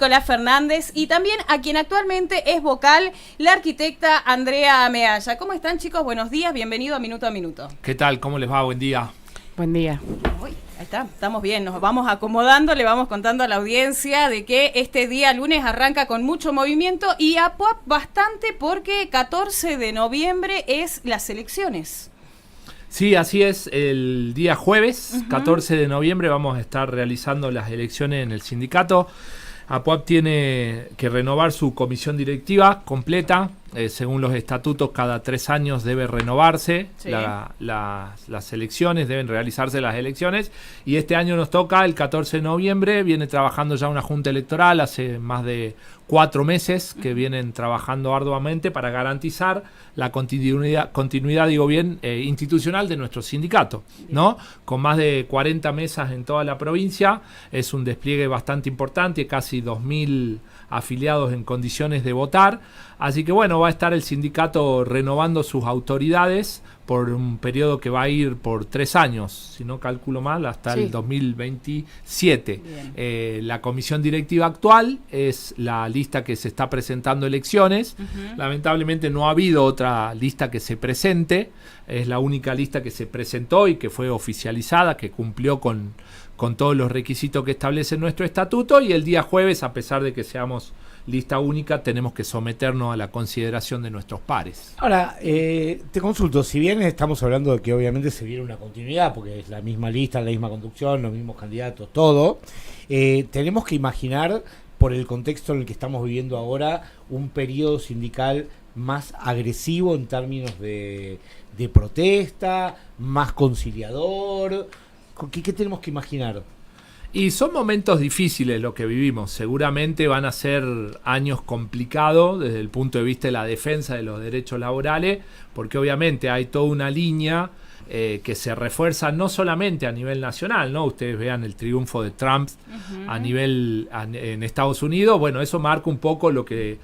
Nicolás Fernández y también a quien actualmente es vocal, la arquitecta Andrea Mealla. ¿Cómo están, chicos? Buenos días, bienvenido a Minuto a Minuto. ¿Qué tal? ¿Cómo les va? Buen día. Buen día. Uy, ahí está, estamos bien, nos vamos acomodando, le vamos contando a la audiencia de que este día lunes arranca con mucho movimiento y APUAP bastante porque 14 de noviembre es las elecciones. Sí, así es. El día jueves, 14 de noviembre, vamos a estar realizando las elecciones en el sindicato. APUAP tiene que renovar su comisión directiva completa. Según los estatutos, cada 3 años debe renovarse las elecciones, deben realizarse las elecciones. Y este año nos toca el 14 de noviembre. Viene trabajando ya una junta electoral hace más de 4 meses que vienen trabajando arduamente para garantizar la continuidad digo bien, institucional de nuestro sindicato, ¿no? Con más de 40 mesas en toda la provincia. Es un despliegue bastante importante, casi 2.000 afiliados en condiciones de votar. Así que bueno, va a estar el sindicato renovando sus autoridades por un periodo que va a ir por 3 años, si no calculo mal, hasta el 2027. La comisión directiva actual es la lista que se está presentando elecciones. Lamentablemente no ha habido otra lista que se presente. Es la única lista que se presentó y que fue oficializada, que cumplió con todos los requisitos que establece nuestro estatuto. Y el día jueves, a pesar de que seamos lista única, tenemos que someternos a la consideración de nuestros pares. Ahora, te consulto, si bien estamos hablando de que obviamente se viene una continuidad, porque es la misma lista, la misma conducción, los mismos candidatos, todo, tenemos que imaginar, por el contexto en el que estamos viviendo ahora, un periodo sindical más agresivo en términos de protesta, más conciliador. ¿Qué tenemos que imaginar? Y son momentos difíciles lo que vivimos. Seguramente van a ser años complicados desde el punto de vista de la defensa de los derechos laborales, porque obviamente hay toda una línea que se refuerza no solamente a nivel nacional, ¿no? Ustedes vean el triunfo de Trump en Estados Unidos. Bueno, eso marca un poco lo que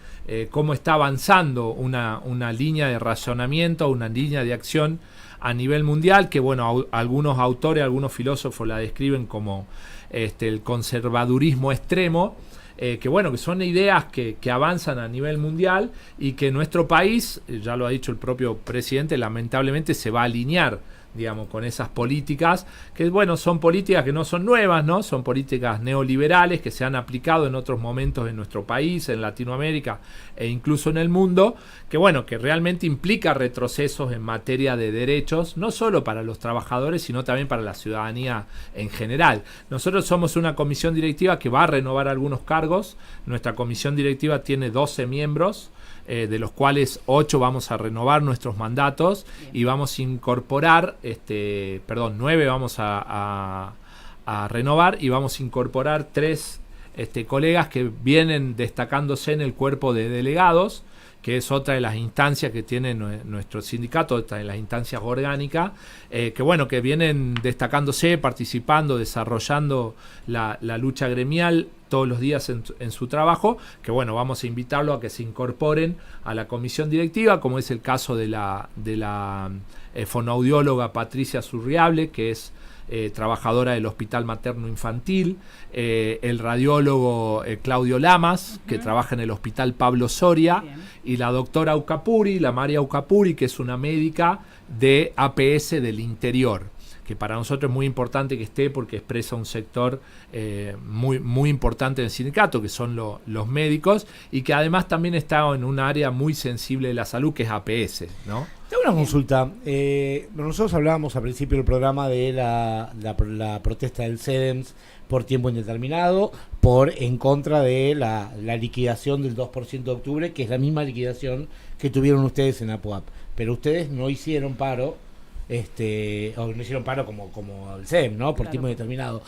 cómo está avanzando una línea de razonamiento, una línea de acción a nivel mundial, que bueno, algunos autores, algunos filósofos la describen como el conservadurismo extremo, que bueno, que son ideas que avanzan a nivel mundial y que nuestro país, ya lo ha dicho el propio presidente, lamentablemente se va a alinear, digamos, con esas políticas, que bueno, son políticas que no son nuevas, ¿no? Son políticas neoliberales que se han aplicado en otros momentos en nuestro país, en Latinoamérica e incluso en el mundo, que bueno, que realmente implica retrocesos en materia de derechos, no solo para los trabajadores, sino también para la ciudadanía en general. Nosotros somos una comisión directiva que va a renovar algunos cargos. Nuestra comisión directiva tiene 12 miembros, de los cuales 8 vamos a renovar nuestros mandatos y vamos a incorporar, 9 vamos a renovar y vamos a incorporar 3 colegas que vienen destacándose en el cuerpo de delegados, que es otra de las instancias que tiene nuestro sindicato, otra de las instancias orgánicas, que bueno, que vienen destacándose, participando, desarrollando la lucha gremial todos los días en su trabajo, que bueno, vamos a invitarlo a que se incorporen a la comisión directiva, como es el caso de la fonoaudióloga Patricia Surriable, que es trabajadora del Hospital Materno Infantil, el radiólogo Claudio Lamas, que trabaja en el Hospital Pablo Soria, y la doctora Aucapuri, la María Aucapuri, que es una médica de APS del interior, que para nosotros es muy importante que esté porque expresa un sector muy, muy importante del sindicato, que son los médicos, y que además también está en un área muy sensible de la salud, que es APS, ¿no? Tengo una consulta. Nosotros hablábamos al principio del programa de la protesta del CEDEMS por tiempo indeterminado, en contra de la liquidación del 2% de octubre, que es la misma liquidación que tuvieron ustedes en APUAP. Pero ustedes no hicieron paro, o no hicieron paro como el CEDEM, ¿no? Por tiempo indeterminado.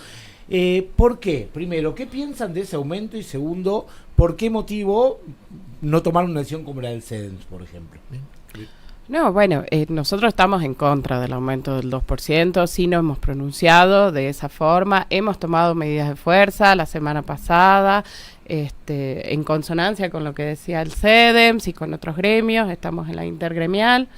¿Por qué? Primero, ¿qué piensan de ese aumento? Y segundo, ¿por qué motivo no tomaron una decisión como la del CEDEMS, por ejemplo? No, bueno, nosotros estamos en contra del aumento del 2%, sí nos hemos pronunciado de esa forma, hemos tomado medidas de fuerza la semana pasada, en consonancia con lo que decía el CEDEMS y con otros gremios, estamos en la intergremial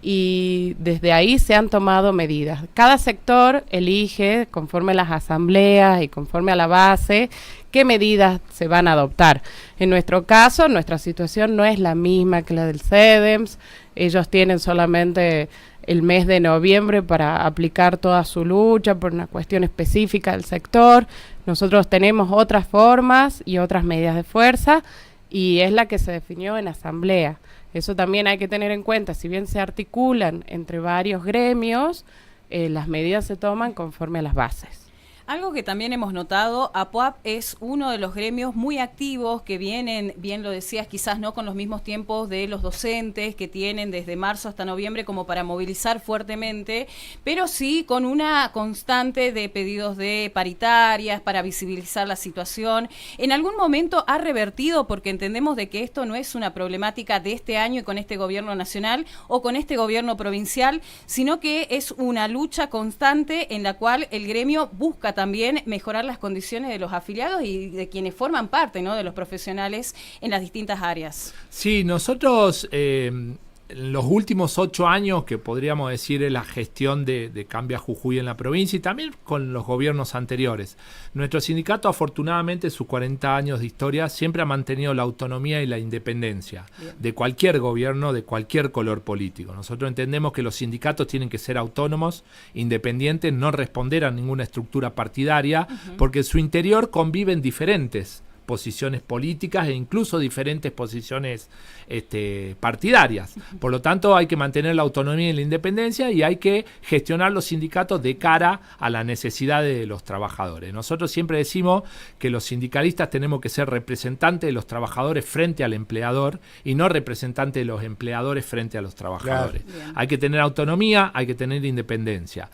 y desde ahí se han tomado medidas. Cada sector elige, conforme a las asambleas y conforme a la base, qué medidas se van a adoptar. En nuestro caso, nuestra situación no es la misma que la del CEDEMS. Ellos tienen solamente el mes de noviembre para aplicar toda su lucha por una cuestión específica del sector. Nosotros tenemos otras formas y otras medidas de fuerza, y es la que se definió en asamblea. Eso también hay que tener en cuenta. Si bien se articulan entre varios gremios, las medidas se toman conforme a las bases. Algo que también hemos notado, APUAP es uno de los gremios muy activos que vienen, bien lo decías, quizás no con los mismos tiempos de los docentes que tienen desde marzo hasta noviembre como para movilizar fuertemente, pero sí con una constante de pedidos de paritarias para visibilizar la situación. ¿En algún momento ha revertido, porque entendemos de que esto no es una problemática de este año y con este gobierno nacional o con este gobierno provincial, sino que es una lucha constante en la cual el gremio busca también mejorar las condiciones de los afiliados y de quienes forman parte, ¿no?, de los profesionales en las distintas áreas? Sí, nosotros en los últimos 8 años, que podríamos decir es la gestión de Cambia Jujuy en la provincia y también con los gobiernos anteriores, nuestro sindicato afortunadamente sus 40 años de historia siempre ha mantenido la autonomía y la independencia de cualquier gobierno, de cualquier color político. Nosotros entendemos que los sindicatos tienen que ser autónomos, independientes, no responder a ninguna estructura partidaria, porque en su interior conviven diferentes posiciones políticas e incluso diferentes posiciones partidarias. Por lo tanto, hay que mantener la autonomía y la independencia y hay que gestionar los sindicatos de cara a las necesidades de los trabajadores. Nosotros siempre decimos que los sindicalistas tenemos que ser representantes de los trabajadores frente al empleador y no representantes de los empleadores frente a los trabajadores. Claro. Hay que tener autonomía, hay que tener independencia.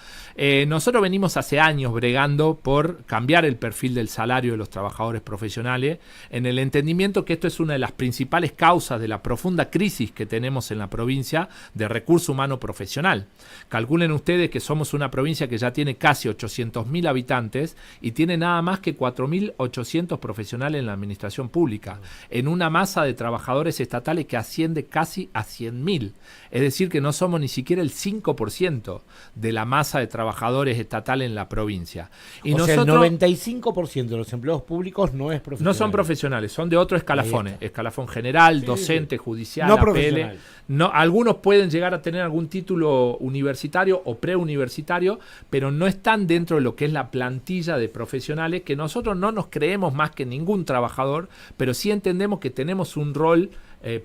Nosotros venimos hace años bregando por cambiar el perfil del salario de los trabajadores profesionales, en el entendimiento que esto es una de las principales causas de la profunda crisis que tenemos en la provincia de recurso humano profesional. Calculen ustedes que somos una provincia que ya tiene casi 800.000 habitantes y tiene nada más que 4.800 profesionales en la administración pública, en una masa de trabajadores estatales que asciende casi a 100.000. Es decir, que no somos ni siquiera el 5% de la masa de trabajadores estatales en la provincia. Y o sea, el 95% de los empleados públicos no es profesional. No son profesionales, son de otro escalafón, escalafón general, sí, docente, judicial, no APL. No, algunos pueden llegar a tener algún título universitario o preuniversitario, pero no están dentro de lo que es la plantilla de profesionales, que nosotros no nos creemos más que ningún trabajador, pero sí entendemos que tenemos un rol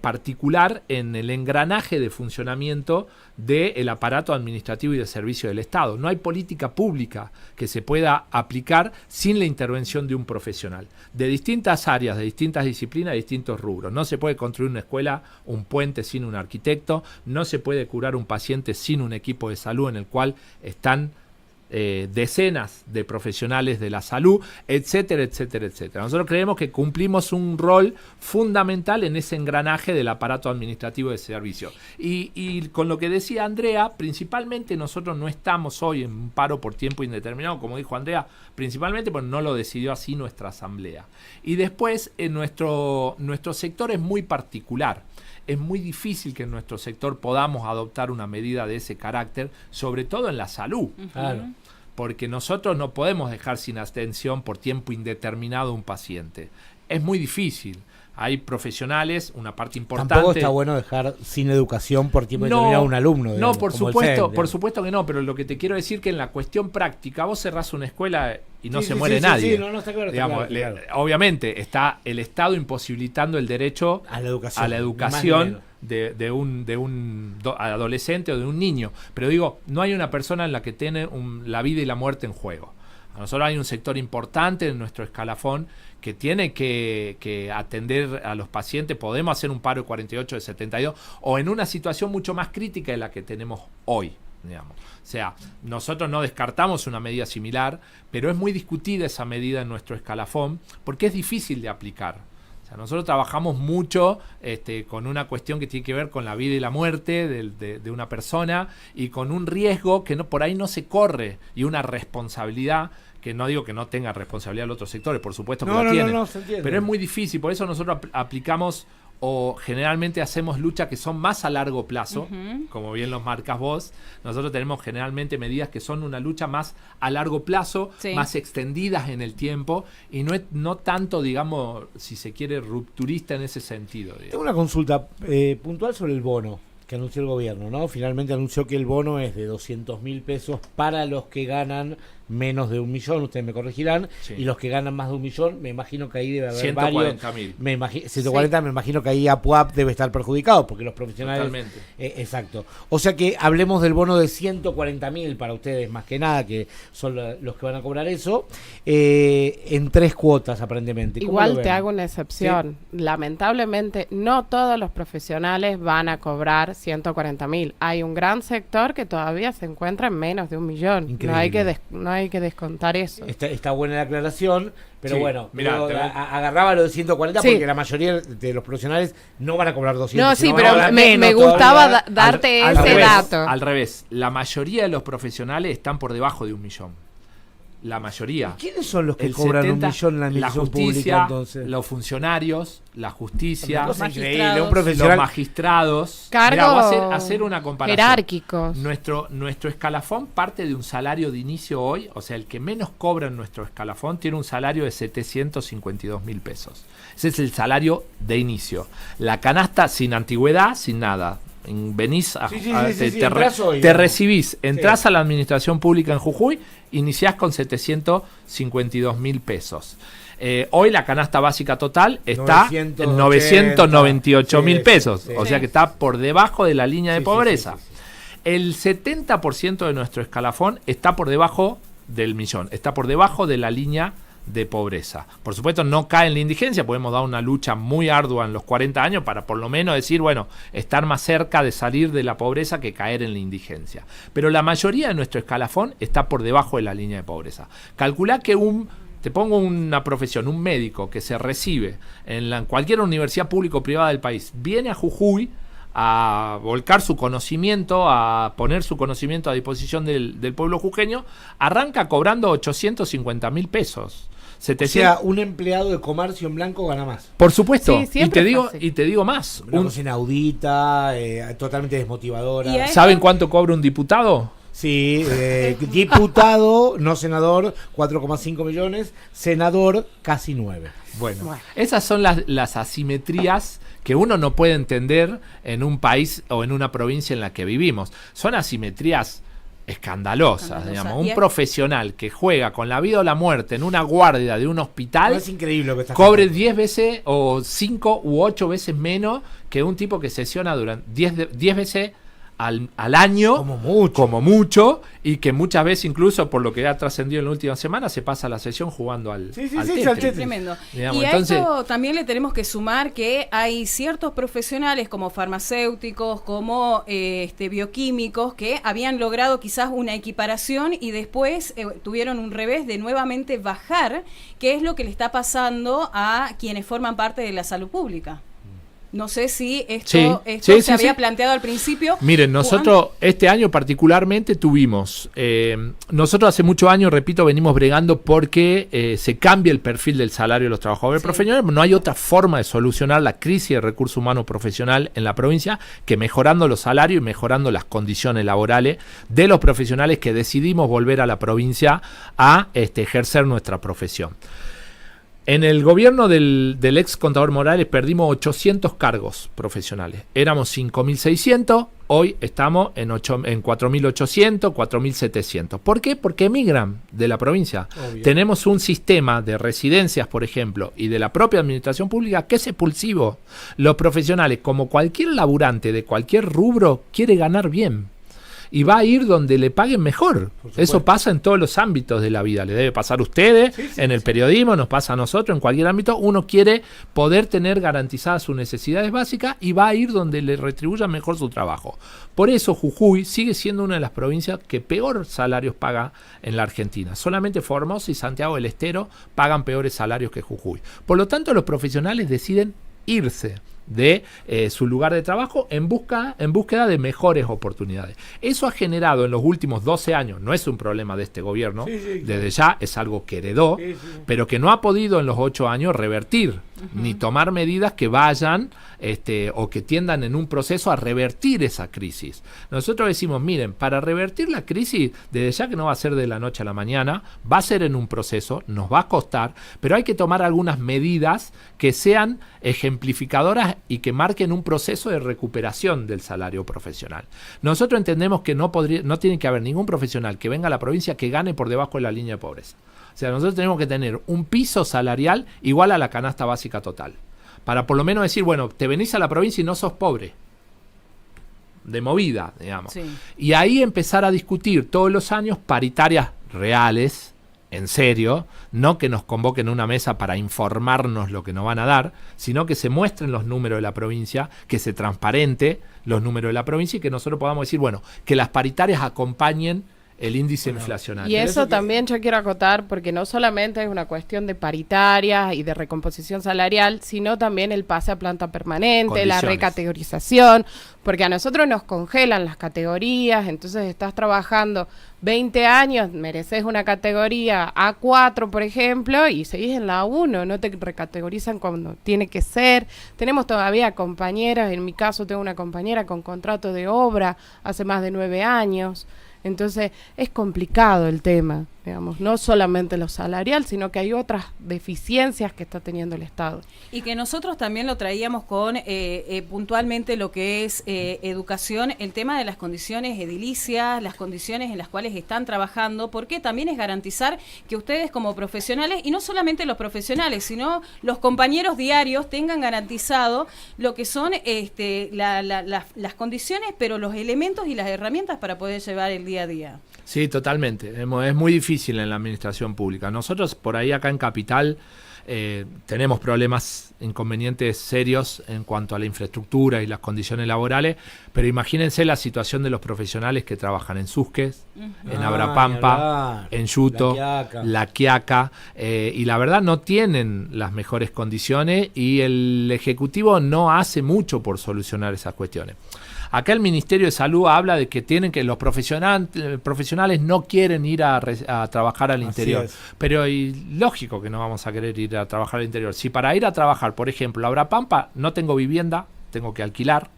particular en el engranaje de funcionamiento del aparato administrativo y de servicio del Estado. No hay política pública que se pueda aplicar sin la intervención de un profesional, de distintas áreas, de distintas disciplinas, de distintos rubros. No se puede construir una escuela, un puente sin un arquitecto, no se puede curar un paciente sin un equipo de salud en el cual están decenas de profesionales de la salud, etcétera, etcétera, etcétera. Nosotros creemos que cumplimos un rol fundamental en ese engranaje del aparato administrativo de servicio. Y con lo que decía Andrea, principalmente nosotros no estamos hoy en un paro por tiempo indeterminado, como dijo Andrea, principalmente porque no lo decidió así nuestra asamblea. Y después, nuestro sector es muy particular. Es muy difícil que en nuestro sector podamos adoptar una medida de ese carácter, sobre todo en la salud. Claro. Porque nosotros no podemos dejar sin atención por tiempo indeterminado a un paciente. Es muy difícil. Hay profesionales, una parte importante. Tampoco está bueno dejar sin educación por tiempo determinado a un alumno. Digamos, no, por supuesto que no, pero lo que te quiero decir que en la cuestión práctica, vos cerrás una escuela y no se muere nadie. Sí, no está claro. Digamos, claro. Obviamente está el Estado imposibilitando el derecho a la educación de un adolescente o de un niño. Pero digo, no hay una persona en la que tiene la vida y la muerte en juego. A nosotros hay un sector importante en nuestro escalafón que tiene que atender a los pacientes. Podemos hacer un paro de 48, de 72, o en una situación mucho más crítica de la que tenemos hoy, digamos. O sea, nosotros no descartamos una medida similar, pero es muy discutida esa medida en nuestro escalafón porque es difícil de aplicar. O sea, nosotros trabajamos mucho con una cuestión que tiene que ver con la vida y la muerte de una persona y con un riesgo que por ahí no se corre y una responsabilidad que no digo que no tenga responsabilidad de otros sectores, por supuesto que la tienen, pero es muy difícil. Por eso nosotros aplicamos o generalmente hacemos luchas que son más a largo plazo, como bien los marcas vos. Nosotros tenemos generalmente medidas que son una lucha más a largo plazo, más extendidas en el tiempo, y no tanto, digamos, si se quiere, rupturista en ese sentido. Digamos. Tengo una consulta puntual sobre el bono que anunció el gobierno, ¿no? Finalmente anunció que el bono es de 200.000 pesos para los que ganan menos de 1 millón, ustedes me corregirán, y los que ganan más de 1 millón, me imagino que ahí debe haber 140.000. 140, me imagino que ahí APUAP debe estar perjudicado, porque los profesionales... Totalmente. Exacto. O sea que hablemos del bono de 140.000 para ustedes, más que nada, que son los que van a cobrar eso, en 3 cuotas, aparentemente. Igual te hago una excepción. ¿Sí? Lamentablemente, no todos los profesionales van a cobrar 140.000. Hay un gran sector que todavía se encuentra en menos de 1 millón. Increíble. No hay que descontar eso. Está buena la aclaración, pero bueno, mirá, agarraba lo de 140 porque la mayoría de los profesionales no van a cobrar 200. No, sí, pero me gustaba darte ese dato. Al revés, la mayoría de los profesionales están por debajo de 1 millón. La mayoría. ¿Quiénes son los que cobran 1 millón en la administración pública, entonces? Los funcionarios, la justicia, los magistrados. Cargos Mirá, voy a hacer una comparación. Jerárquicos. Nuestro escalafón parte de un salario de inicio hoy, o sea, el que menos cobra en nuestro escalafón tiene un salario de 752.000 pesos. Ese es el salario de inicio. La canasta sin antigüedad, sin nada. Venís te recibís, entrás a la administración pública en Jujuy, iniciás con 752.000 pesos. Hoy la canasta básica total está en 998.000 pesos, o sea que está por debajo de la línea de pobreza. El 70% de nuestro escalafón está por debajo del millón, está por debajo de la línea de pobreza. Por supuesto no cae en la indigencia, podemos dar una lucha muy ardua en los 40 años para por lo menos decir, bueno, estar más cerca de salir de la pobreza que caer en la indigencia. Pero la mayoría de nuestro escalafón está por debajo de la línea de pobreza. Calculá que te pongo una profesión, un médico que se recibe en cualquier universidad pública o privada del país, viene a Jujuy a volcar su conocimiento, a poner su conocimiento a disposición del pueblo jujeño, arranca cobrando 850.000 pesos. 700. O sea, un empleado de comercio en blanco gana más. Por supuesto, sí, y te digo más. Una cosa inaudita, totalmente desmotivadora. ¿Saben cuánto cobra un diputado? Sí, diputado, no senador, 4,5 millones, senador, casi 9. Bueno, esas son las asimetrías que uno no puede entender en un país o en una provincia en la que vivimos. Son asimetrías escandalosas, digamos. Un profesional que juega con la vida o la muerte en una guardia de un hospital, es increíble lo que cobre 10 veces o 5 u 8 veces menos que un tipo que sesiona durante 10 veces al año, como mucho, y que muchas veces, incluso por lo que ha trascendido en la última semana, se pasa la sesión jugando al Tetris. Tremendo. Digamos, y a esto también le tenemos que sumar que hay ciertos profesionales como farmacéuticos, como bioquímicos, que habían logrado quizás una equiparación y después tuvieron un revés de nuevamente bajar, que es lo que le está pasando a quienes forman parte de la salud pública. No sé si esto se había planteado al principio. Miren, nosotros este año particularmente tuvimos, nosotros hace muchos años, repito, venimos bregando porque se cambie el perfil del salario de los trabajadores profesionales. No hay otra forma de solucionar la crisis de recursos humanos profesional en la provincia que mejorando los salarios y mejorando las condiciones laborales de los profesionales que decidimos volver a la provincia a ejercer nuestra profesión. En el gobierno del ex contador Morales perdimos 800 cargos profesionales. Éramos 5.600, hoy estamos en 4.800, 4.700. ¿Por qué? Porque emigran de la provincia. Obvio. Tenemos un sistema de residencias, por ejemplo, y de la propia administración pública que es expulsivo. Los profesionales, como cualquier laburante de cualquier rubro, quiere ganar bien. Y va a ir donde le paguen mejor. Eso pasa en todos los ámbitos de la vida. Le debe pasar a ustedes, en el periodismo, nos pasa a nosotros, en cualquier ámbito. Uno quiere poder tener garantizadas sus necesidades básicas y va a ir donde le retribuyan mejor su trabajo. Por eso Jujuy sigue siendo una de las provincias que peor salarios paga en la Argentina. Solamente Formosa y Santiago del Estero pagan peores salarios que Jujuy. Por lo tanto, los profesionales deciden irse de su lugar de trabajo en búsqueda de mejores oportunidades. Eso ha generado en los últimos 12 años, no es un problema de este gobierno, desde ya es algo que heredó, pero que no ha podido en los 8 años revertir, ni tomar medidas que vayan o que tiendan en un proceso a revertir esa crisis. Nosotros decimos, miren, para revertir la crisis, desde ya que no va a ser de la noche a la mañana, va a ser en un proceso, nos va a costar, pero hay que tomar algunas medidas que sean ejemplificadoras y que marquen un proceso de recuperación del salario profesional. Nosotros entendemos que no tiene que haber ningún profesional que venga a la provincia que gane por debajo de la línea de pobreza. O sea, nosotros tenemos que tener un piso salarial igual a la canasta básica total, para por lo menos decir, bueno, te venís a la provincia y no sos pobre, de movida, digamos. Sí. Y ahí empezar a discutir todos los años paritarias reales, en serio, no que nos convoquen a una mesa para informarnos lo que nos van a dar, sino que se muestren los números de la provincia, que se transparente los números de la provincia y que nosotros podamos decir, bueno, que las paritarias acompañen el índice inflacionario. Y eso también yo quiero acotar, porque no solamente es una cuestión de paritarias y de recomposición salarial, sino también el pase a planta permanente, la recategorización, porque a nosotros nos congelan las categorías, entonces estás trabajando 20 años, mereces una categoría A4, por ejemplo, y seguís en la A1, no te recategorizan cuando tiene que ser. Tenemos todavía compañeras, en mi caso tengo una compañera con contrato de obra hace más de 9 años, entonces es complicado el tema, digamos, no solamente lo salarial, sino que hay otras deficiencias que está teniendo el Estado. Y que nosotros también lo traíamos con puntualmente lo que es educación, el tema de las condiciones edilicias, las condiciones en las cuales están trabajando, porque también es garantizar que ustedes como profesionales, y no solamente los profesionales, sino los compañeros diarios tengan garantizado lo que son las condiciones, pero los elementos y las herramientas para poder llevar el día a día. Sí, totalmente. Es muy difícil en la administración pública. Nosotros por ahí acá en Capital tenemos problemas, inconvenientes serios en cuanto a la infraestructura y las condiciones laborales, pero imagínense la situación de los profesionales que trabajan en Susques, en Abrapampa, en Yuto, La Quiaca, y la verdad no tienen las mejores condiciones y el Ejecutivo no hace mucho por solucionar esas cuestiones. Acá el Ministerio de Salud habla de que los profesionales no quieren ir a trabajar al interior. Pero lógico que no vamos a querer ir a trabajar al interior. Si para ir a trabajar, por ejemplo, a Abrapampa no tengo vivienda, tengo que alquilar,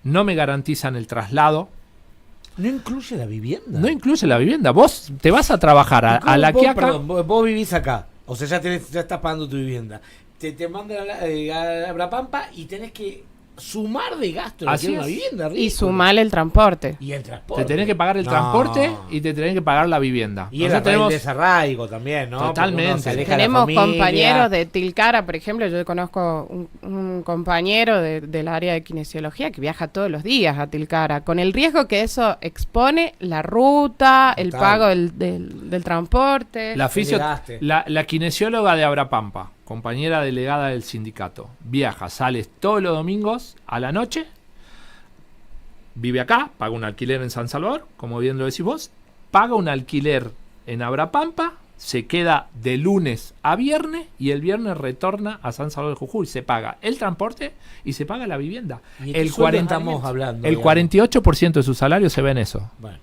no me garantizan el traslado. ¿No incluye la vivienda? No incluye la vivienda. Vos te vas a trabajar a La Quiaca. Perdón, vos vivís acá. O sea, ya estás pagando tu vivienda. Te mandan a Abrapampa y tenés que sumar de gasto en una vivienda. Y sumar el transporte. Y el transporte. Te tenés que pagar el transporte y te tenés que pagar la vivienda. Y el desarraigo también, ¿no? Totalmente. Tenemos compañeros de Tilcara, por ejemplo. Yo conozco un compañero del área de kinesiología que viaja todos los días a Tilcara, con el riesgo que eso expone la ruta, el pago del transporte. La kinesióloga de Abrapampa, compañera delegada del sindicato, viaja, sale todos los domingos a la noche, vive acá, paga un alquiler en San Salvador, como bien lo decís vos, paga un alquiler en Abrapampa, se queda de lunes a viernes y el viernes retorna a San Salvador de Jujuy. Se paga el transporte y se paga la vivienda. El 48% de su salario se ve en eso. Bueno.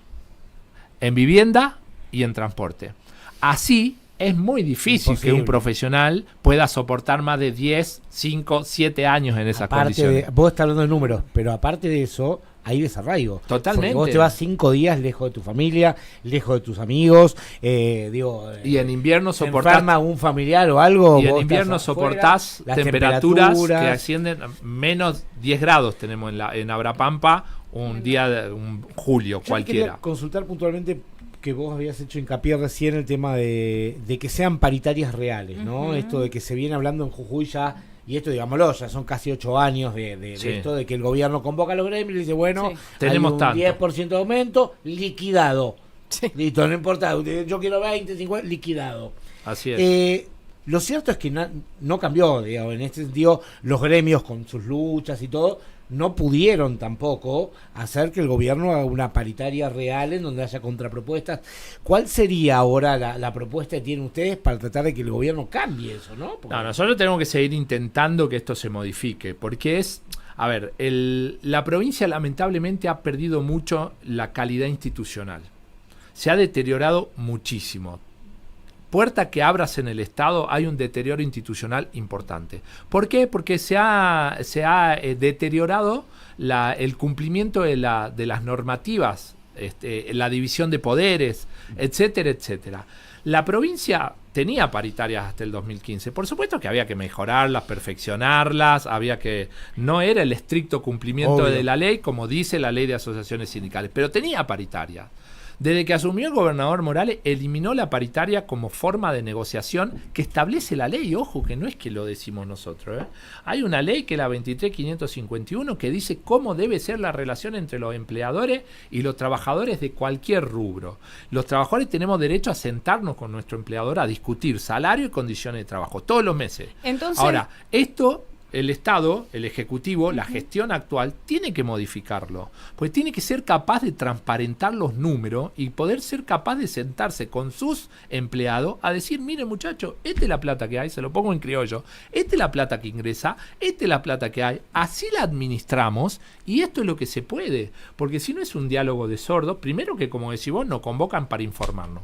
En vivienda y en transporte. Así es muy difícil que un profesional pueda soportar más de 10, 5, 7 años en esas condiciones. Vos estás hablando de números, pero aparte de eso, hay desarraigo. Totalmente. Porque vos te vas 5 días lejos de tu familia, lejos de tus amigos. Y en invierno soportás. Enferma un familiar o algo. Y en invierno soportás temperaturas que ascienden a menos 10 grados. Tenemos en Abrapampa un día de un julio cualquiera. Quería consultar puntualmente que vos habías hecho hincapié recién el tema de que sean paritarias reales, ¿no? Esto de que se viene hablando en Jujuy ya, y esto digámoslo, ya son casi 8 años de esto, de que el gobierno convoca a los gremios y dice, bueno, tenemos hay un 10% de aumento, liquidado. Listo, no importa, yo quiero 20, 50, liquidado. Así es. Lo cierto es que no cambió, digamos, en este sentido, los gremios con sus luchas y todo, no pudieron tampoco hacer que el gobierno haga una paritaria real en donde haya contrapropuestas. ¿Cuál sería ahora la propuesta que tienen ustedes para tratar de que el gobierno cambie eso, no? Nosotros tenemos que seguir intentando que esto se modifique, porque A ver, la provincia lamentablemente ha perdido mucho la calidad institucional. Se ha deteriorado muchísimo. Puerta que abras en el Estado, hay un deterioro institucional importante. ¿Por qué? Porque se ha deteriorado el cumplimiento de las normativas, la división de poderes, etcétera, etcétera. La provincia tenía paritarias hasta el 2015. Por supuesto que había que mejorarlas, perfeccionarlas, no era el estricto cumplimiento de la ley, como dice la ley de asociaciones sindicales, pero tenía paritarias. Desde que asumió el gobernador Morales, eliminó la paritaria como forma de negociación que establece la ley. Ojo, que no es que lo decimos nosotros, ¿eh? Hay una ley que es la 23.551 que dice cómo debe ser la relación entre los empleadores y los trabajadores de cualquier rubro. Los trabajadores tenemos derecho a sentarnos con nuestro empleador a discutir salario y condiciones de trabajo todos los meses. Entonces, ahora, esto... El Estado, el Ejecutivo, la gestión actual tiene que modificarlo, pues tiene que ser capaz de transparentar los números y poder ser capaz de sentarse con sus empleados a decir, mire muchachos, esta es la plata que hay, se lo pongo en criollo, esta es la plata que ingresa, esta es la plata que hay, así la administramos y esto es lo que se puede, porque si no es un diálogo de sordos, primero que como decís vos, nos convocan para informarnos.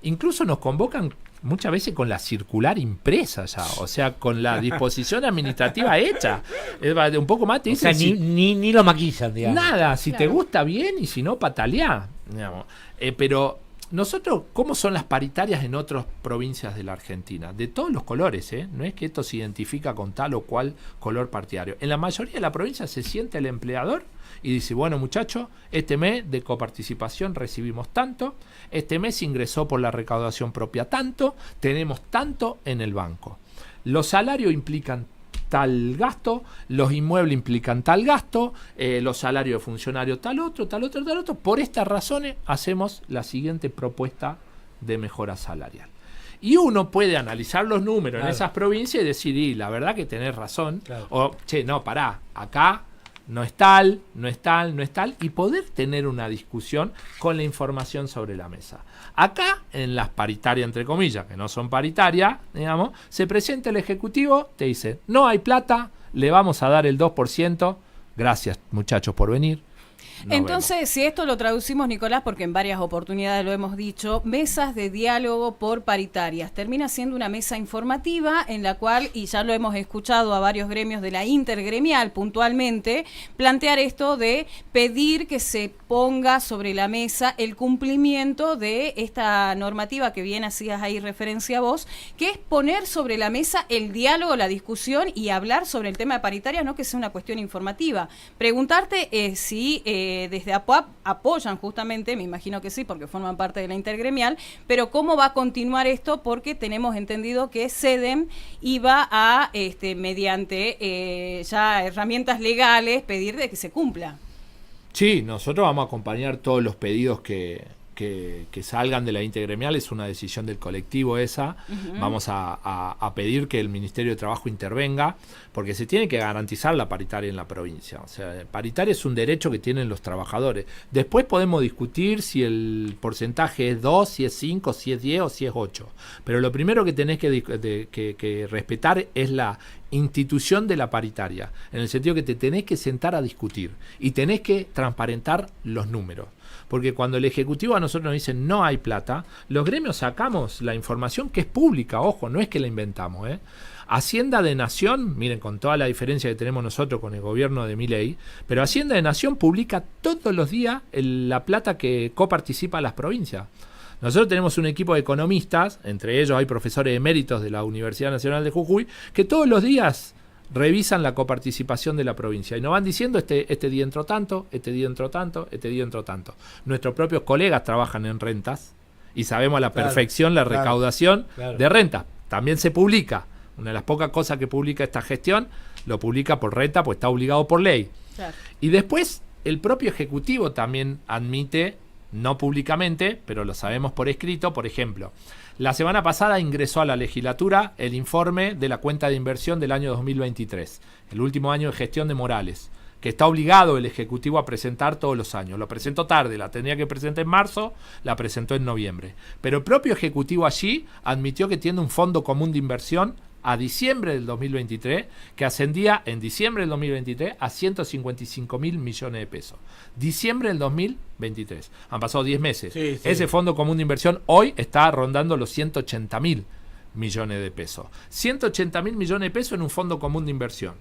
Incluso nos convocan muchas veces con la circular impresa ya, o sea, con la disposición administrativa hecha. Un poco más te dicen... O sea, ni lo maquillan, digamos. Nada, si te gusta bien y si no, pataleá. Digamos. Pero nosotros, ¿cómo son las paritarias en otras provincias de la Argentina? De todos los colores, ¿eh? No es que esto se identifica con tal o cual color partidario. En la mayoría de la provincia se siente el empleador y dice, bueno muchachos, este mes de coparticipación recibimos tanto, este mes ingresó por la recaudación propia tanto, tenemos tanto en el banco. Los salarios implican tal gasto, los inmuebles implican tal gasto, los salarios de funcionarios tal otro. Por estas razones hacemos la siguiente propuesta de mejora salarial. Y uno puede analizar los números en esas provincias y decir, y la verdad que tenés razón, o che, no, pará, acá no es tal, y poder tener una discusión con la información sobre la mesa. Acá, en las paritarias, entre comillas, que no son paritarias, digamos, se presenta el Ejecutivo, te dice, no hay plata, le vamos a dar el 2%, gracias muchachos por venir. Entonces, si esto lo traducimos, Nicolás, porque en varias oportunidades lo hemos dicho, mesas de diálogo por paritarias. Termina siendo una mesa informativa en la cual, y ya lo hemos escuchado a varios gremios de la intergremial puntualmente, plantear esto de pedir que se ponga sobre la mesa el cumplimiento de esta normativa que bien hacías ahí referencia a vos, que es poner sobre la mesa el diálogo, la discusión y hablar sobre el tema de paritarias, no que sea una cuestión informativa. Preguntarte si desde APUAP apoyan justamente, me imagino que sí, porque forman parte de la intergremial, pero ¿cómo va a continuar esto? Porque tenemos entendido que CEDEM iba a, mediante ya herramientas legales, pedir de que se cumpla. Sí, nosotros vamos a acompañar todos los pedidos que salgan de la intergremial, es una decisión del colectivo esa. Vamos a pedir que el Ministerio de Trabajo intervenga, porque se tiene que garantizar la paritaria en la provincia. O sea, paritaria es un derecho que tienen los trabajadores. Después podemos discutir si el porcentaje es 2, si es 5, si es 10 o si es 8. Pero lo primero que tenés que respetar es la institución de la paritaria, en el sentido que te tenés que sentar a discutir y tenés que transparentar los números. Porque cuando el Ejecutivo a nosotros nos dice no hay plata, los gremios sacamos la información que es pública, ojo, no es que la inventamos, Hacienda de Nación, miren, con toda la diferencia que tenemos nosotros con el gobierno de Milei, pero Hacienda de Nación publica todos los días la plata que coparticipa a las provincias. Nosotros tenemos un equipo de economistas, entre ellos hay profesores eméritos de la Universidad Nacional de Jujuy, que todos los días revisan la coparticipación de la provincia y nos van diciendo este día entró tanto, este día entró tanto, este día entró tanto. Nuestros propios colegas trabajan en rentas y sabemos a la perfección la recaudación de rentas. También se publica. Una de las pocas cosas que publica esta gestión, lo publica por renta, pues está obligado por ley. Claro. Y después el propio Ejecutivo también admite, no públicamente, pero lo sabemos por escrito, por ejemplo, la semana pasada ingresó a la legislatura el informe de la cuenta de inversión del año 2023, el último año de gestión de Morales, que está obligado el Ejecutivo a presentar todos los años. Lo presentó tarde, la tenía que presentar en marzo, la presentó en noviembre. Pero el propio Ejecutivo allí admitió que tiene un fondo común de inversión a diciembre del 2023, que ascendía en diciembre del 2023 a 155.000 millones de pesos. Diciembre del 2023. Han pasado 10 meses. Sí. Ese fondo común de inversión hoy está rondando los 180.000 millones de pesos. 180.000 millones de pesos en un fondo común de inversión.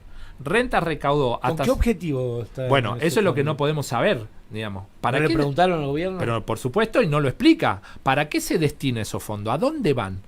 Rentas recaudó ¿Con hasta... qué objetivo está? Bueno, en eso ese es lo que fondo? no podemos saber, digamos. ¿No le qué? preguntaron al gobierno? Pero por supuesto, y no lo explica. ¿Para qué se destina esos fondos? ¿A dónde van?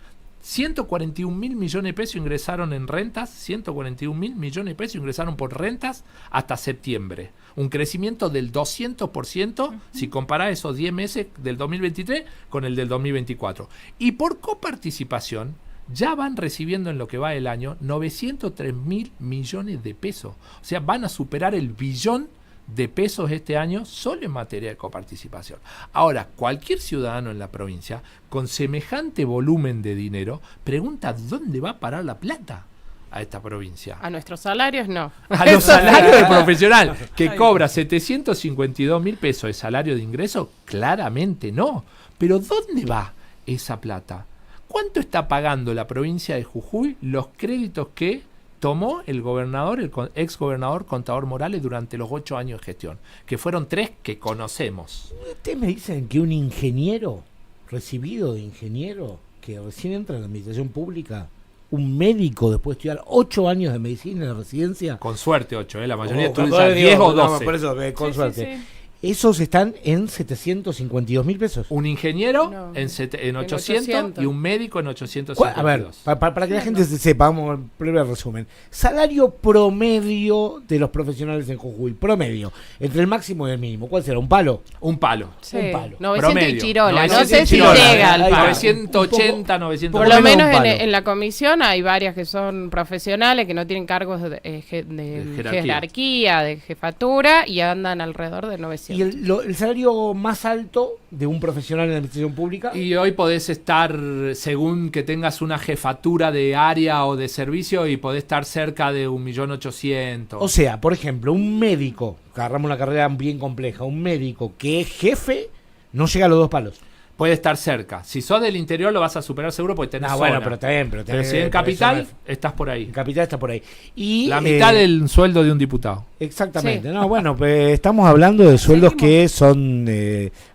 141.000 millones de pesos ingresaron en rentas, 141.000 millones de pesos ingresaron por rentas hasta septiembre. Un crecimiento del 200% si comparás esos 10 meses del 2023 con el del 2024. Y por coparticipación ya van recibiendo en lo que va del año 903.000 millones de pesos. O sea, van a superar el billón de pesos este año solo en materia de coparticipación. Ahora, cualquier ciudadano en la provincia con semejante volumen de dinero pregunta dónde va a parar la plata a esta provincia. A nuestros salarios no. A los salarios de profesional que cobra 752.000 pesos de salario de ingreso, claramente no. Pero ¿dónde va esa plata? ¿Cuánto está pagando la provincia de Jujuy los créditos que tomó el gobernador, el ex gobernador Contador Morales durante los 8 años de gestión? Que fueron 3 que conocemos. Ustedes me dicen que un ingeniero, recibido de ingeniero, que recién entra en la administración pública, un médico después de estudiar 8 años de medicina en la residencia, Con suerte 8, la mayoría Oh, estudian cuando 10 digo, o 12. no, por eso, con Sí, suerte. sí. Esos están en 752.000 pesos. Un ingeniero No, en 800 y un médico en 852. A ver, para que la gente se sepa, vamos a breve resumen. Salario promedio de los profesionales en Jujuy, promedio, entre el máximo y el mínimo. ¿Cuál será? ¿Un palo? Un palo. Sí, Un palo. 900 Promedio. y Chirola. 900 No sé y si Chirola. llega al Ahí va. palo. 980, 900. Por Por lo menos menos un palo. en la comisión hay varias que son profesionales, que no tienen cargos de jerarquía. jerarquía, de jefatura, y andan alrededor de ¿Y 900. el salario más alto de un profesional en la administración pública? Y hoy podés estar, según que tengas una jefatura de área o de servicio, y podés estar cerca de 1.800.000. O sea, por ejemplo, un médico, agarramos una carrera bien compleja, un médico que es jefe, no llega a los 2 palos. Puede estar cerca. Si sos del interior lo vas a superar seguro porque tenés Bueno, zona. pero está bien. Pero, Pero si en por capital, eso estás por ahí. en capital está por ahí. Y, La mitad del sueldo de un diputado. Exactamente. Sí. No, bueno, pues estamos hablando de sueldos Seguimos. que son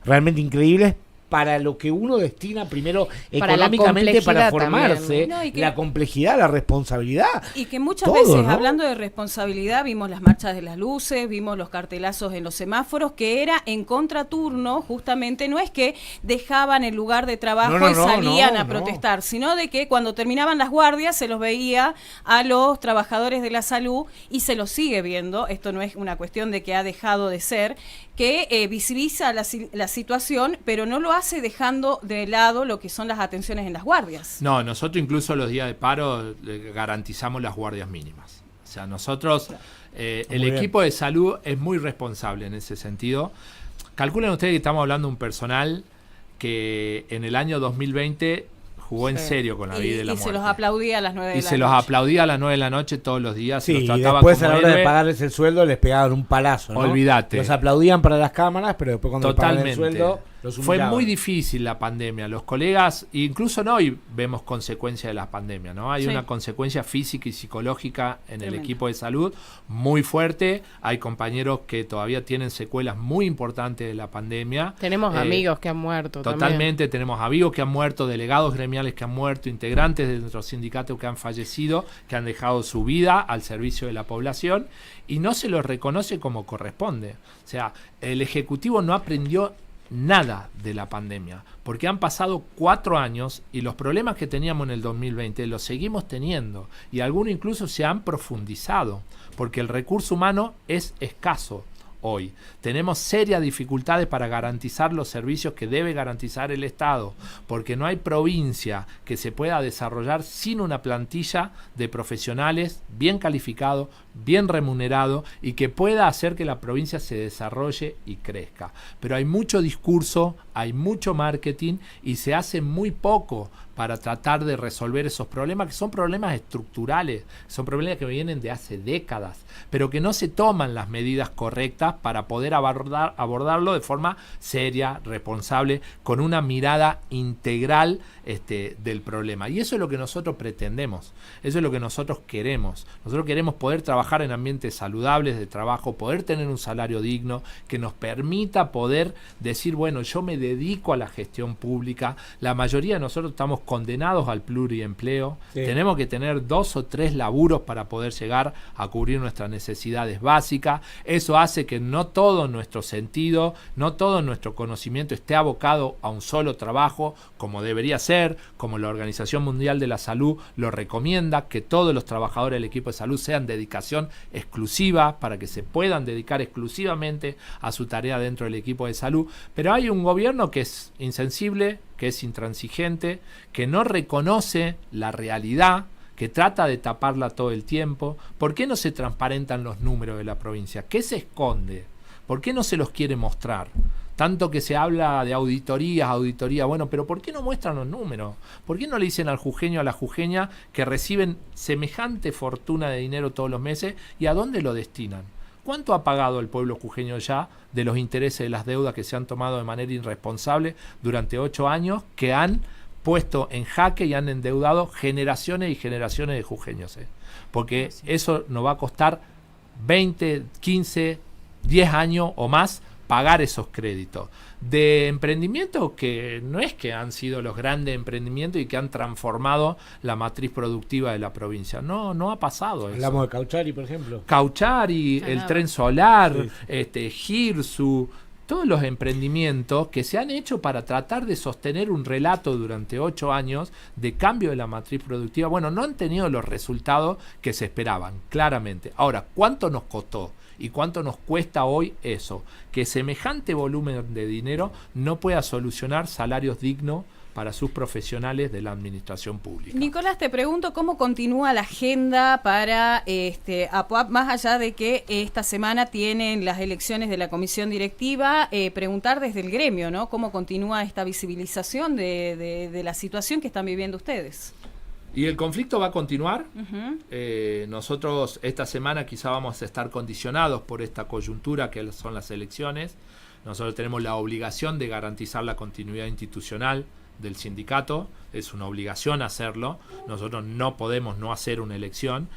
realmente increíbles para lo que uno destina primero Para la económicamente para complejidad formarse, también. No, y que- la complejidad, la responsabilidad. Y que muchas Todo, veces, ¿no? hablando de responsabilidad, vimos las marchas de las luces, vimos los cartelazos en los semáforos, que era en contraturno, justamente, no es que dejaban el lugar de trabajo No, y salían no, a protestar, sino de que cuando terminaban las guardias se los veía a los trabajadores de la salud, y se los sigue viendo, esto no es una cuestión de que ha dejado de ser, que visibiliza la situación, pero no lo hace dejando de lado lo que son las atenciones en las guardias. No, nosotros incluso los días de paro garantizamos las guardias mínimas. O sea, nosotros, el Muy bien. equipo de salud es muy responsable en ese sentido. Calculen ustedes que estamos hablando de un personal que en el año 2020 jugó en Sí. serio con la vida y la Y muerte. se los aplaudía a las 9 de Y la se los noche. aplaudía a las 9 de la noche todos los días. Sí, se los y trataba después como a la hora de héroe. pagarles el sueldo les pegaban un palazo, ¿no? Olvídate. Los aplaudían para las cámaras, pero después cuando les pagaban el Totalmente. sueldo los Fue humillaban. muy difícil la pandemia. Los colegas, incluso no hoy vemos consecuencias de la pandemia, ¿no? Hay Sí. una consecuencia física y psicológica en el Tremendo. equipo de salud muy fuerte. Hay compañeros que todavía tienen secuelas muy importantes de la pandemia. Tenemos Eh, amigos que han muerto también. Totalmente, tenemos amigos que han muerto, delegados gremiales que han muerto, integrantes de nuestros sindicatos que han fallecido, que han dejado su vida al servicio de la población, y no se los reconoce como corresponde. O sea, el Ejecutivo no aprendió nada de la pandemia, porque han pasado 4 años y los problemas que teníamos en el 2020 los seguimos teniendo, y algunos incluso se han profundizado, porque el recurso humano es escaso. Hoy tenemos serias dificultades para garantizar los servicios que debe garantizar el Estado, porque no hay provincia que se pueda desarrollar sin una plantilla de profesionales bien calificados, bien remunerados, y que pueda hacer que la provincia se desarrolle y crezca. Pero hay mucho discurso, hay mucho marketing, y se hace muy poco para tratar de resolver esos problemas, que son problemas estructurales, son problemas que vienen de hace décadas, pero que no se toman las medidas correctas para poder abordarlo de forma seria, responsable, con una mirada integral del problema. Y eso es lo que nosotros pretendemos, eso es lo que nosotros queremos. Nosotros queremos poder trabajar en ambientes saludables de trabajo, poder tener un salario digno que nos permita poder decir, bueno, yo me dedico a la gestión pública. La mayoría de nosotros estamos condenados al pluriempleo. Sí. Tenemos que tener 2 o 3 laburos para poder llegar a cubrir nuestras necesidades básicas. Eso hace que no todo nuestro sentido, no todo nuestro conocimiento esté abocado a un solo trabajo, como debería ser, como la Organización Mundial de la Salud lo recomienda, que todos los trabajadores del equipo de salud sean dedicación exclusiva para que se puedan dedicar exclusivamente a su tarea dentro del equipo de salud. Pero hay un gobierno que es insensible, que es intransigente, que no reconoce la realidad, que trata de taparla todo el tiempo. ¿Por qué no se transparentan los números de la provincia? ¿Qué se esconde? ¿Por qué no se los quiere mostrar? Tanto que se habla de auditoría, bueno, pero ¿por qué no muestran los números? ¿Por qué no le dicen al jujeño, a la jujeña que reciben semejante fortuna de dinero todos los meses y a dónde lo destinan? ¿Cuánto ha pagado el pueblo jujeño ya de los intereses de las deudas que se han tomado de manera irresponsable durante 8 años, que han puesto en jaque y han endeudado generaciones y generaciones de jujeños? Porque eso nos va a costar 20, 15, 10 años o más pagar esos créditos de emprendimientos que no es que han sido los grandes emprendimientos y que han transformado la matriz productiva de la provincia. No ha pasado eso. Hablamos de Cauchari, por ejemplo. Cauchari, el tren solar, Girsu, todos los emprendimientos que se han hecho para tratar de sostener un relato durante 8 años de cambio de la matriz productiva. Bueno, no han tenido los resultados que se esperaban, claramente. Ahora, ¿cuánto nos costó? ¿Y cuánto nos cuesta hoy eso? Que semejante volumen de dinero no pueda solucionar salarios dignos para sus profesionales de la administración pública. Nicolás, te pregunto cómo continúa la agenda para APUAP, más allá de que esta semana tienen las elecciones de la comisión directiva, preguntar desde el gremio, ¿no? ¿Cómo continúa esta visibilización de la situación que están viviendo ustedes? Y el conflicto va a continuar. Nosotros esta semana quizá vamos a estar condicionados por esta coyuntura que son las elecciones. Nosotros tenemos la obligación de garantizar la continuidad institucional del sindicato, es una obligación hacerlo. Nosotros no podemos no hacer una elección.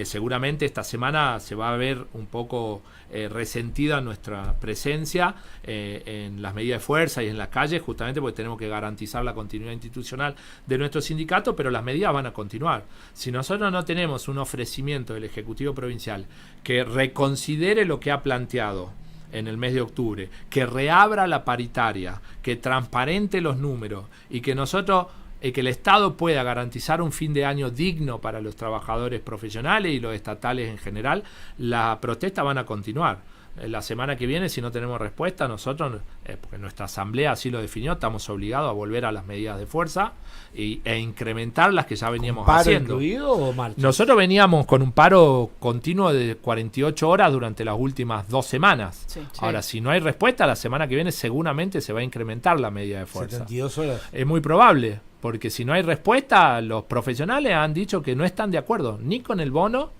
Seguramente esta semana se va a ver un poco resentida nuestra presencia en las medidas de fuerza y en las calles, justamente porque tenemos que garantizar la continuidad institucional de nuestro sindicato, pero las medidas van a continuar. Si nosotros no tenemos un ofrecimiento del Ejecutivo Provincial que reconsidere lo que ha planteado en el mes de octubre, que reabra la paritaria, que transparente los números y que que el Estado pueda garantizar un fin de año digno para los trabajadores profesionales y los estatales en general, las protestas van a continuar. La semana que viene, si no tenemos respuesta, nosotros, porque nuestra asamblea así lo definió, estamos obligados a volver a las medidas de fuerza e incrementar las que ya veníamos haciendo. ¿Paro incluido o marcha? Nosotros veníamos con un paro continuo de 48 horas durante las últimas 2 semanas. Sí. Ahora, si no hay respuesta, la semana que viene seguramente se va a incrementar la medida de fuerza. 72 horas. Es muy probable, porque si no hay respuesta, los profesionales han dicho que no están de acuerdo ni con el bono,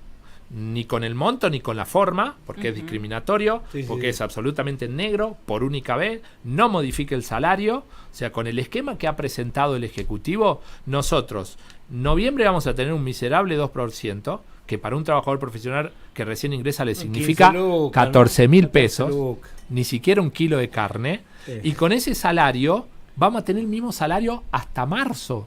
ni con el monto, ni con la forma, porque es discriminatorio, porque es absolutamente negro, por única vez, no modifique el salario. O sea, con el esquema que ha presentado el Ejecutivo, nosotros, noviembre vamos a tener un miserable 2%, que para un trabajador profesional que recién ingresa le significa 14.000 pesos, ni siquiera un kilo de carne, y con ese salario vamos a tener el mismo salario hasta marzo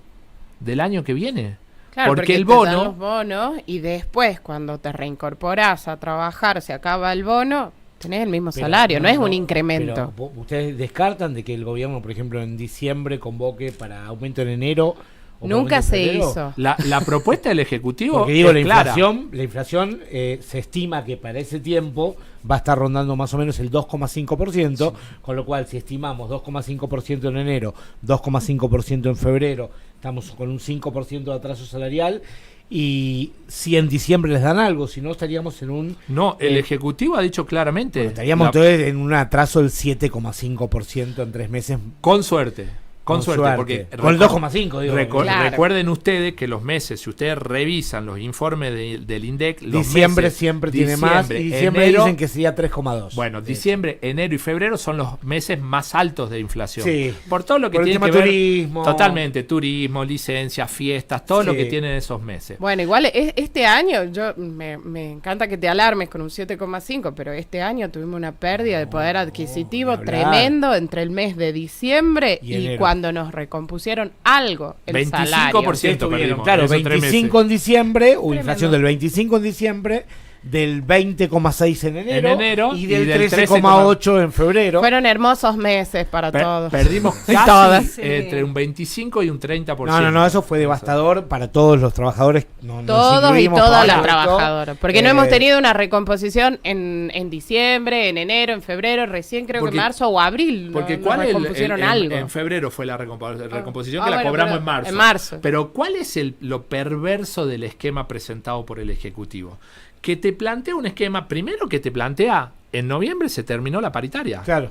del año que viene. Claro, porque el bono, te dan los bonos y después cuando te reincorporás a trabajar, se acaba el bono, tenés el mismo salario, no es un incremento. Pero ¿ustedes descartan de que el gobierno, por ejemplo, en diciembre convoque para aumento en enero? Nunca se hizo. La propuesta del Ejecutivo porque digo, es la inflación se estima que para ese tiempo va a estar rondando más o menos el 2,5%, con lo cual si estimamos 2,5% en enero, 2,5% en febrero, estamos con un 5% de atraso salarial. Y si en diciembre les dan algo, si no estaríamos en un... No, el Ejecutivo ha dicho claramente... estaríamos entonces en un atraso del 7,5% en 3 meses. Con suerte. Con suerte, porque con el 2,5 digo. Claro. Recuerden ustedes que los meses, si ustedes revisan los informes del INDEC, los Diciembre meses, siempre tiene más, y diciembre enero, dicen que sería 3,2. Bueno, Sí. diciembre, enero y febrero son los meses más altos de inflación. Sí. Por todo lo que Por el tiene tema que ver, turismo. totalmente, turismo, licencias, fiestas, todo lo Sí. que tienen esos meses. Bueno, igual este año, me encanta que te alarmes con un 7,5, pero este año tuvimos una pérdida de poder adquisitivo ni hablar. tremendo entre el mes de diciembre Y y enero. cuando nos recompusieron algo el 25% salario. perdimos. Claro, en esos 25 en diciembre, hubo Tremendo. inflación del 25 en diciembre, del 20,6 en enero, y del 13,8 en febrero. Fueron hermosos meses para todos. Perdimos Y casi todas. Sí. entre un 25 y un 30%. No, eso fue devastador para todos los trabajadores. Nos Todos y incluimos, todas Pablo, las y todo. trabajadoras. Porque no hemos tenido una recomposición en diciembre, en enero, en febrero, recién creo Porque- que marzo o abril. Porque nos ¿cuál es recompusieron algo. en febrero fue la recomposición Ah, que la bueno, cobramos pero en marzo. en marzo. Pero ¿cuál es lo perverso del esquema presentado por el Ejecutivo? Que te plantea un esquema, primero que te plantea, en noviembre se terminó la paritaria. Claro.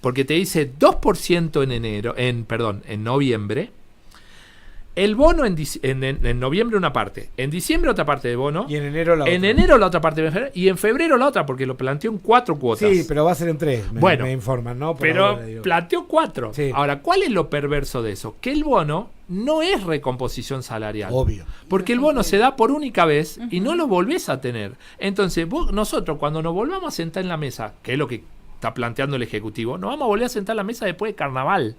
Porque te dice 2% en noviembre. El bono en noviembre una parte, en diciembre otra parte de bono, Y en enero la otra. en enero la otra parte de febrero, y en febrero la otra, porque lo planteó en 4 cuotas. Sí, pero va a ser en 3, Bueno, me informan, ¿no? Por Pero ahora, digo. planteó 4. Sí. Ahora, ¿cuál es lo perverso de eso? Que el bono no es recomposición salarial. Obvio. Porque el bono se da por única vez y no lo volvés a tener. Entonces, nosotros cuando nos volvamos a sentar en la mesa, que es lo que está planteando el Ejecutivo, nos vamos a volver a sentar en la mesa después de Carnaval,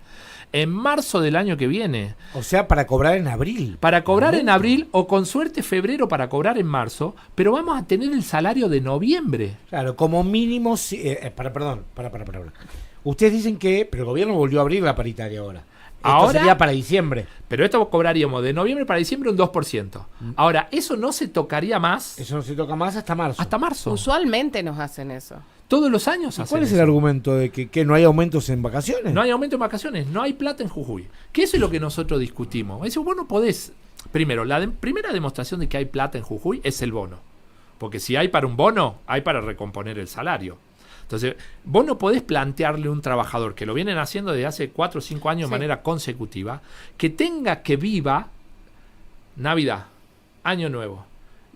en marzo del año que viene. O sea, para cobrar en abril. Para cobrar en abril o con suerte febrero para cobrar en marzo, pero vamos a tener el salario de noviembre. Claro, como mínimo. Para. Ustedes dicen que. Pero el gobierno volvió a abrir la paritaria ahora. Esto Ahora- sería para diciembre. Pero esto cobraríamos de noviembre para diciembre un 2%. Ahora, eso no se tocaría más Eso no se toca más hasta marzo. hasta marzo. Usualmente nos hacen eso. Todos los años hacen ¿Cuál es eso. el argumento de que no hay aumentos en vacaciones? No hay aumento en vacaciones, no hay plata en Jujuy. Que eso es lo que nosotros discutimos. Eso vos no podés. Primero, primera demostración de que hay plata en Jujuy es el bono. Porque si hay para un bono, hay para recomponer el salario. Entonces, vos no podés plantearle a un trabajador, que lo vienen haciendo desde hace 4 o 5 años de Sí. manera consecutiva, que tenga que viva Navidad, Año Nuevo,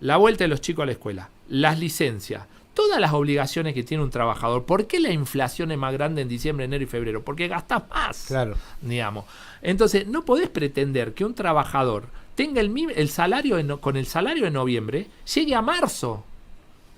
la vuelta de los chicos a la escuela, las licencias, todas las obligaciones que tiene un trabajador. ¿Por qué la inflación es más grande en diciembre, enero y febrero? Porque gastás más, Claro. digamos. Entonces, no podés pretender que un trabajador tenga el salario con el salario de noviembre, llegue a marzo.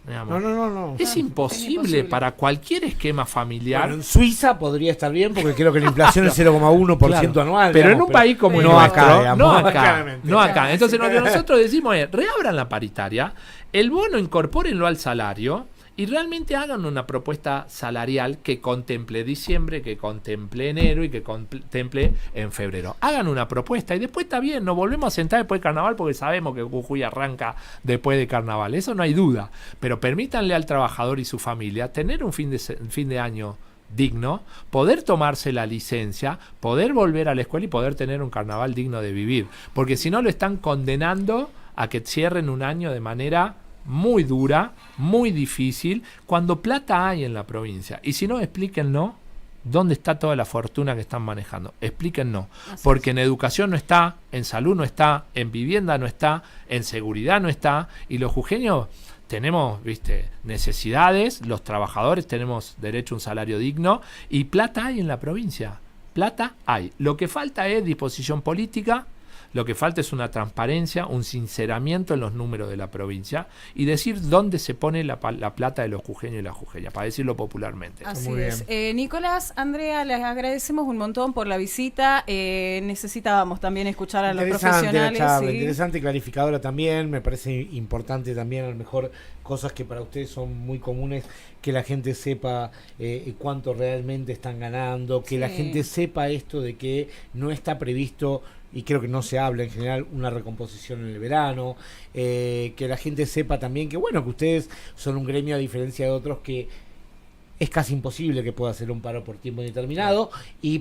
Digamos. No. Es imposible para cualquier esquema familiar. Bueno, en Suiza podría estar bien porque creo que la inflación es 0,1% Claro. anual. Pero en digamos, un país como el no nuestro, acá, digamos. no acá, Claramente. no acá. Entonces lo que nosotros decimos es, reabran la paritaria, el bono incorpórenlo al salario y realmente hagan una propuesta salarial que contemple diciembre, que contemple enero y que contemple en febrero. Hagan una propuesta y después está bien, nos volvemos a sentar después de Carnaval porque sabemos que Jujuy arranca después de Carnaval, eso no hay duda. Pero permítanle al trabajador y su familia tener un fin de año digno, poder tomarse la licencia, poder volver a la escuela y poder tener un carnaval digno de vivir. Porque si no lo están condenando a que cierren un año de manera muy dura, muy difícil, cuando plata hay en la provincia. Y si no, explíquenlo dónde está toda la fortuna que están manejando. Explíquenlo. Porque en educación no está, en salud no está, en vivienda no está, en seguridad no está. Y los jujeños tenemos, necesidades, los trabajadores tenemos derecho a un salario digno y plata hay en la provincia. Plata hay. Lo que falta es disposición política. Lo que falta es una transparencia, un sinceramiento en los números de la provincia y decir dónde se pone la plata de los jujeños y las jujeñas, para decirlo popularmente. Así Muy es. bien. Nicolás, Andrea, les agradecemos un montón por la visita. Necesitábamos también escuchar a los Interesante la profesionales. charla, ¿sí? interesante y clarificadora también. Me parece importante también, a lo mejor, cosas que para ustedes son muy comunes, que la gente sepa cuánto realmente están ganando, que la Sí. gente sepa esto de que no está previsto, y creo que no se habla en general, una recomposición en el verano, que la gente sepa también que, bueno, que ustedes son un gremio a diferencia de otros que es casi imposible que pueda hacer un paro por tiempo indeterminado,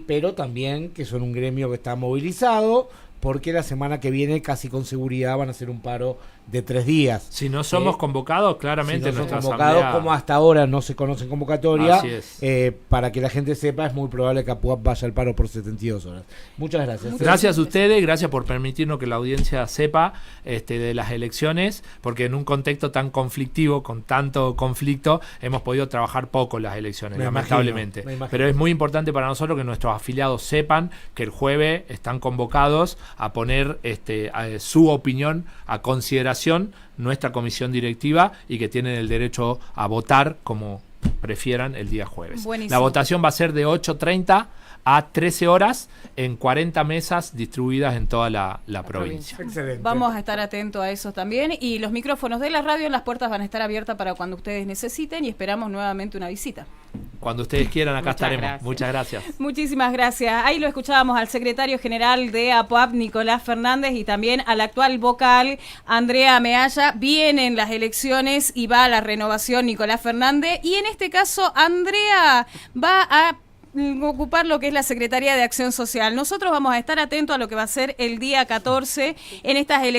pero también que son un gremio que está movilizado porque la semana que viene casi con seguridad van a hacer un paro de 3 días. Si no somos convocados, claramente si no son nuestra convocados, asamblea... como hasta ahora no se conocen convocatoria, Así es. para que la gente sepa, es muy probable que APUAP vaya al paro por 72 horas. Muchas gracias. Gracias a ustedes, gracias por permitirnos que la audiencia sepa de las elecciones, porque en un contexto tan conflictivo, con tanto conflicto, hemos podido trabajar poco las elecciones, Me lamentablemente. imagino. Pero es muy importante para nosotros que nuestros afiliados sepan que el jueves están convocados a poner a su opinión a consideración nuestra comisión directiva y que tienen el derecho a votar como prefieran el día jueves. Buenísimo. La votación va a ser de 8:30 a 13 horas en 40 mesas distribuidas en toda la provincia. Excelente. Vamos a estar atentos a eso también. Y los micrófonos de la radio, las puertas van a estar abiertas para cuando ustedes necesiten y esperamos nuevamente una visita. Cuando ustedes quieran, acá Muchas estaremos. gracias. Muchas gracias. Muchísimas gracias. Ahí lo escuchábamos al secretario general de APUAP, Nicolás Fernández, y también al actual vocal, Andrea Mealla. Vienen las elecciones y va a la renovación Nicolás Fernández. Y en este caso, Andrea va a ocupar lo que es la Secretaría de Acción Social. Nosotros vamos a estar atentos a lo que va a ser el día 14 en estas elecciones.